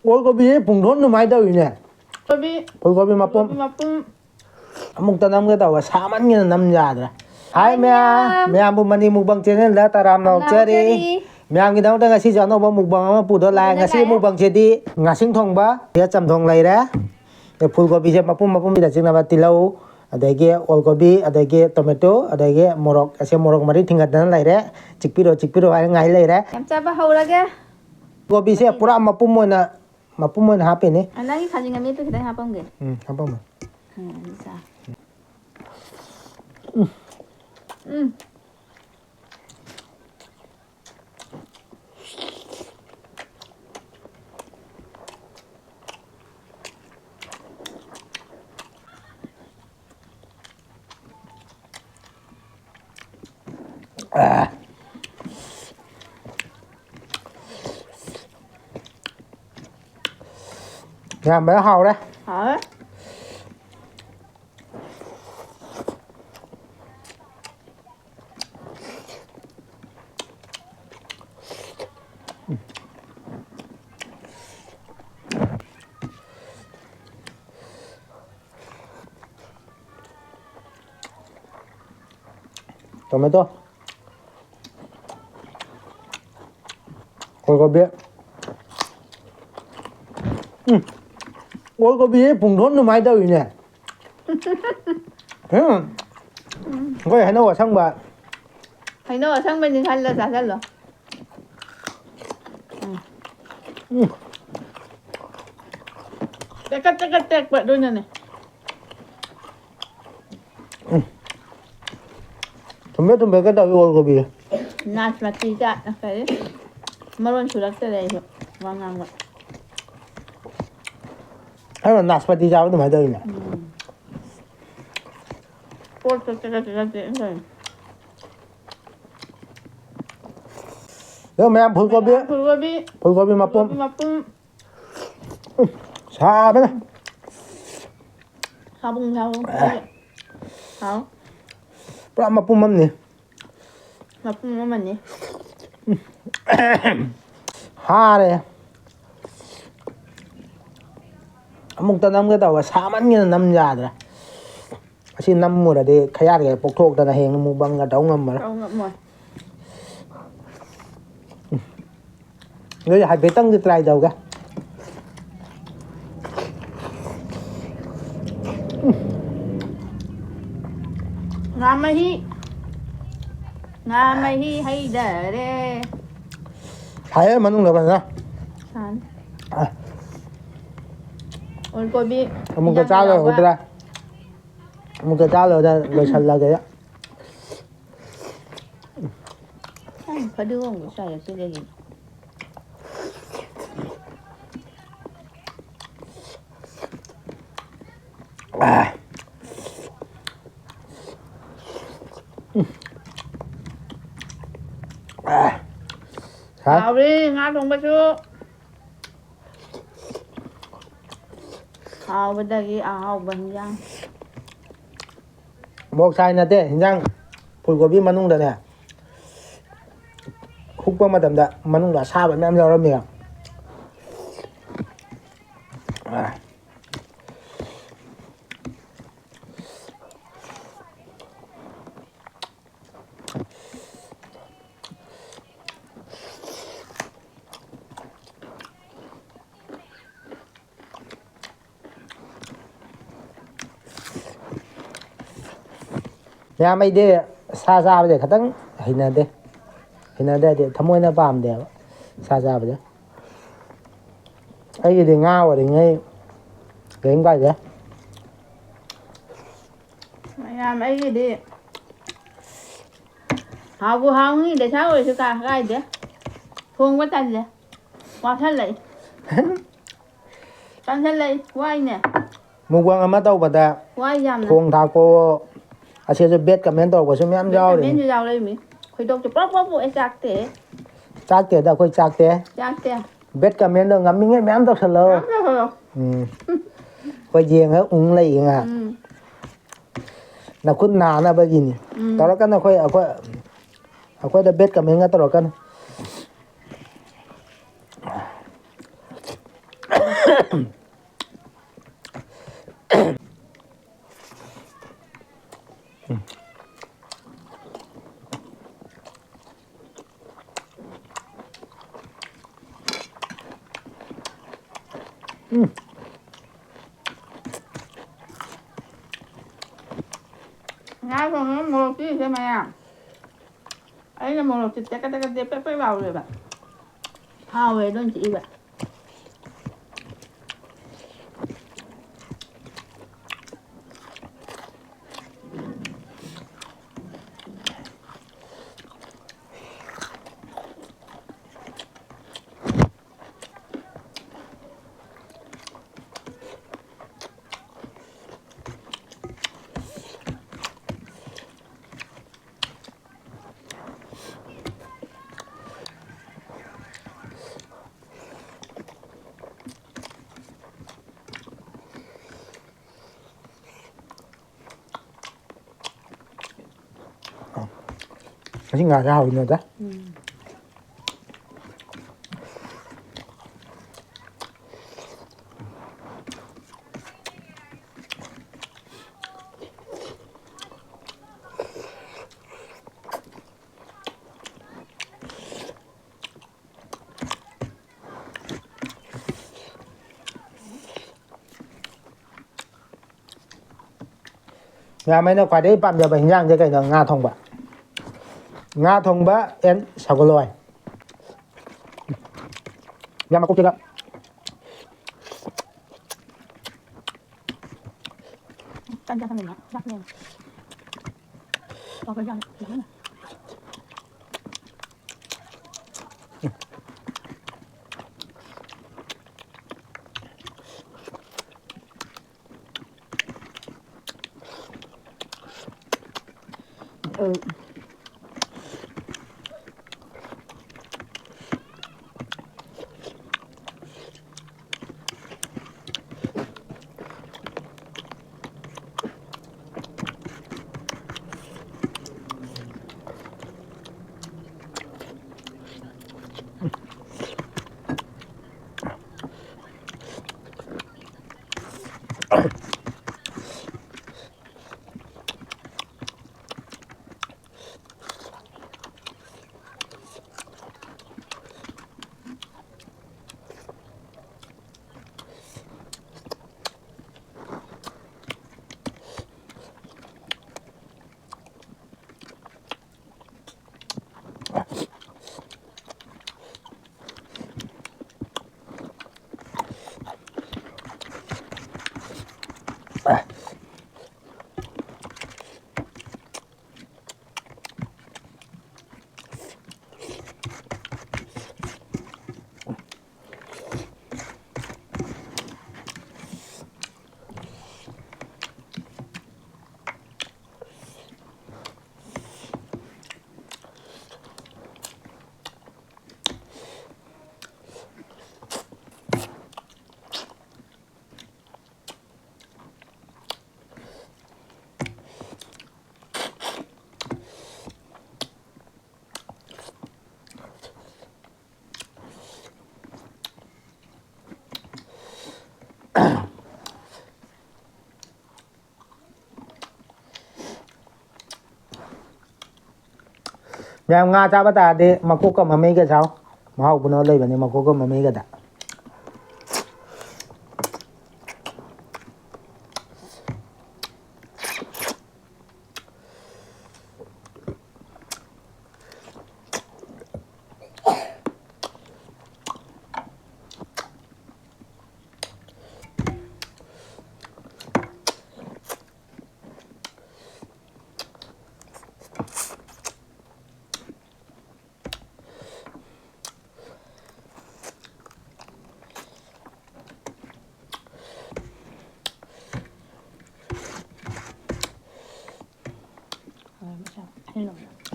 올고비 붕돈도 많이 더위네. 올고비 맛봄. 아무것도 남겨다와 4만 개는 남자들. Hai mẹ bụng mani mukbang channel đã taram nào chơi đi mẹ cái đó đang ngasi chọn nó mukbang mà phụ đó là ngasi mukbang chơi đi ngasi thong ba dia chăm thong lại đấy cái fulgobi je mapum kita cina bat tilau ada ke olgobi ada ke tomato ada ke morok ase morok mari tingkat dan lại đấy cikpiro ay ngai lại đấy em cha ba hau lagi gobi se pura mapum mo na hape ne lagi kaji ngami tu kita hapam ke hapam bisa làm bé hàu đấy hả tomato 올고비 올고비 붕돈도 많이 더위네 거의 hay nấu ở trong bà hay nấu ở trong bên thì thành là giả ra rồi Tek buat dunia nih. tumbe cái đầu 올고비 Nasmati tak nak saya. Maron sudah terleh. Wangang buat. hay là naspati cháo nó 많이 더위네 Pot tek rồi. nếu mẹ em fulgobi mapum xa bên này Sabung. Hao. pura mapum mam nè Mapum mana ni? ha đây 아무것도 남겨다와 4만 개는 남자들 아시 남무라 데 카야게 복톡다나 행 무방가 다웅엄마 Kau ngap moi. người hai bé tăng đi trai đầu cả Ngamahi hay dare. hai mà nung được rồi San. à Olgobi. một cái cháo rồi ra một cái cháo rồi rồi sần là kìa Phải đưa không sai là cái gì? Hao đi, ngã xuống bớt chú. Hao bên đây hao bên giang. một sai là thế nhưng fulgobi mà nung được nè khúc qua mà đầm đã mà nung đã xa vậy em giao ra miệng nhà mày đi xa bây giờ khát tăng hình này thì thấm môi nó bám đẹp xa bây giờ ấy thì ngao rồi thì ngay cái anh quay vậy Mày làm ấy gì đi. Hao nghĩ để sao rồi chứ cả cái gì? Phương quá chân gì? Qua thân lại. Chân thân lại, quay nè. mua quăng mà tàu bật à Quay dầm nè. khuôn thao cô à sẽ biết cảm ơn tàu của chúng em giao Biết đi giao đây mình. Khởi động cho bóc bộ chắc thế. chắc thế đã khôi chắc thế Chắc thế. biết cảm ơn được ngắm mình em tao sợ lơ quay giềng hết ung lì à là khuôn nà na bây giờ tao đó cái nó khôi đã biết cảm ơn tao đó cái Ngay còn nó một cái thế mày à ấy là một thịt cái vào rồi bạn hao về đơn chị vậy Kasi nga raw na da. Nga mấy nó phải đấy bạn giờ bánh rang cái là Nga thông bạ. Nga thông bạ en sao có loài. Nga mà cũng chưa gặp. Canh cho thằng mình rắc lên cho cái răng này Nhà Nga cha bắt ta đi mà cô cầm mà mấy cái sao mà học nó lấy vậy mà cô cầm mà mấy cái đã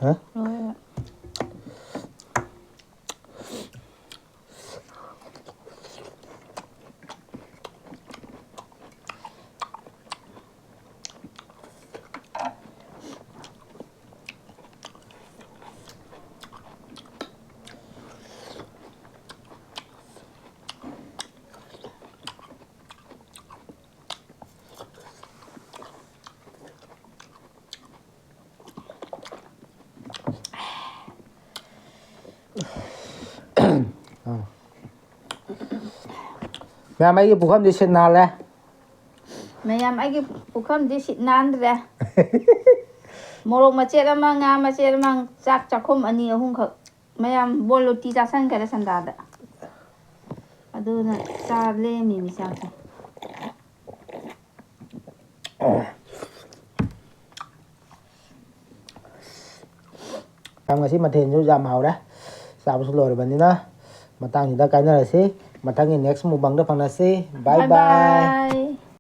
hả ꯃꯌꯥꯝ ꯑꯩꯒꯤ ꯄꯨꯈꯝꯗꯤ ꯁꯤꯠ ꯅꯥꯜꯂꯦ ꯃꯌꯥꯝ ꯑꯩꯒꯤ ꯄꯨꯈꯝꯗꯤ ꯁꯤꯠ ꯅꯥꯟꯗ꯭ꯔꯦ ꯃꯣꯔꯣꯛ ꯃꯆꯦꯠ ꯑꯃ ꯉꯥ ꯃꯆꯦꯠ ꯑꯃ ꯆꯥꯛ ꯆꯥꯛꯈꯨꯝ 2-3ꯈꯛ ꯃꯌꯥꯝ ꯕꯣꯜ ꯂꯨꯇꯤ ꯆꯥꯁꯟꯈꯔꯦ ꯁꯟꯗꯥꯗ ꯑꯗꯨꯅ ꯆꯥ ꯂꯦꯝꯃꯤꯅꯤ ꯆꯥꯛꯁꯦ ꯉꯁꯤ ꯃꯊꯦꯜꯁꯨ ꯌꯥꯝ ꯍꯥꯎꯔꯦ ꯆꯥꯕꯁꯨ ꯂꯣꯏꯔꯕꯅꯤꯅ ꯃꯇꯥꯡꯁꯤꯗ ꯀꯥꯏꯅꯔꯁꯤ ꯃꯊꯪꯒꯤ ꯅꯦꯛꯁ ꯃꯨꯛꯕꯥꯡꯗ ꯐꯪꯅꯁꯤ ꯕꯥꯏ ꯕꯥꯏ